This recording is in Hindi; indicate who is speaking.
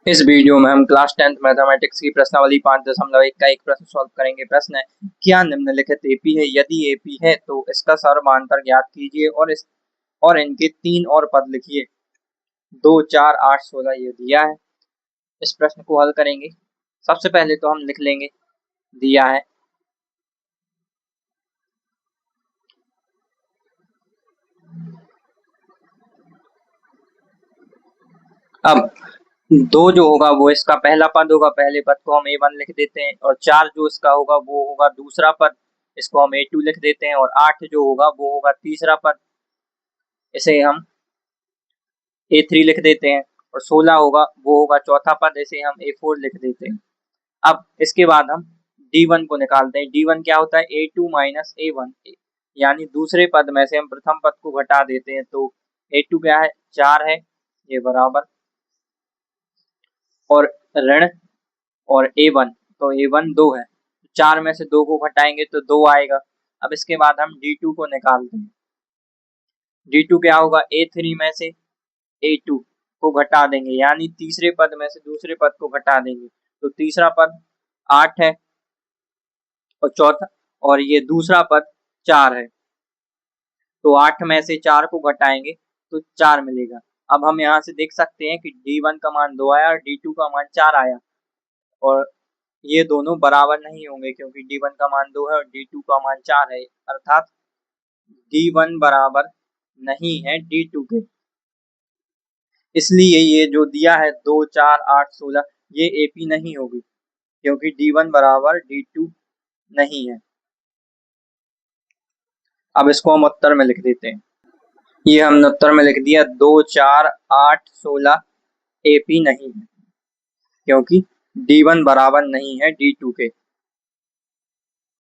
Speaker 1: इस वीडियो में हम क्लास 10th मैथमेटिक्स की प्रश्नावली 5.1 का एक प्रश्न सॉल्व करेंगे। प्रश्न है, क्या निम्नलिखित एपी है? यदि एपी है तो इसका सर्वमांतर ज्ञात कीजिए और इनके 3 और पद लिखिए। 2, 4, 8, 16 ये दिया है। इस प्रश्न को हल करेंगे। सबसे पहले तो हम लिख लेंगे, दिया है। अब 2 जो होगा वो इसका पहला पद होगा, पहले पद को हम A1 लिख देते हैं, और 4 जो इसका होगा वो होगा दूसरा पद, इसको हम A2 लिख देते हैं, और 8 जो होगा वो होगा तीसरा पद, इसे हम A3 लिख देते हैं, और 16 होगा वो होगा चौथा पद, इसे हम A4 लिख देते हैं। अब इसके बाद हम D1 को निकालते हैं। D1 क्या होता है? A2 माइनस A1, यानी दूसरे पद में से हम प्रथम पद को घटा देते हैं, तो A2 क्या है? 4 है, ये बराबर, और ऋण और A1, तो A1 2 है, 4 में से 2 को घटाएंगे तो 2 आएगा। अब इसके बाद हम D2 को निकालते हैं। D2 क्या होगा? A3 में से A2 को घटा देंगे, यानी तीसरे पद में से दूसरे पद को घटा देंगे, तो तीसरा पद 8 है, और चौथा, और ये दूसरा पद 4 है, तो 8 में से 4 को घटाएंगे तो 4 मिलेगा। अब हम यहाँ से देख सकते हैं कि D1 का मान 2 आया और D2 का मान 4 आया, और ये दोनों बराबर नहीं होंगे क्योंकि D1 का मान 2 है और D2 का मान 4 है, अर्थात D1 बराबर नहीं है D2 के। इसलिए ये जो दिया है 2, 4, 8, 16 ये AP नहीं होगी, क्योंकि D1 बराबर D2 नहीं है। अब इसको हम उत्तर में लिख देते हैं। ये हमने उत्तर में लिख दिया, 2, 4, 8, 16 AP नहीं है, क्योंकि D1 बराबर नहीं है D2 के।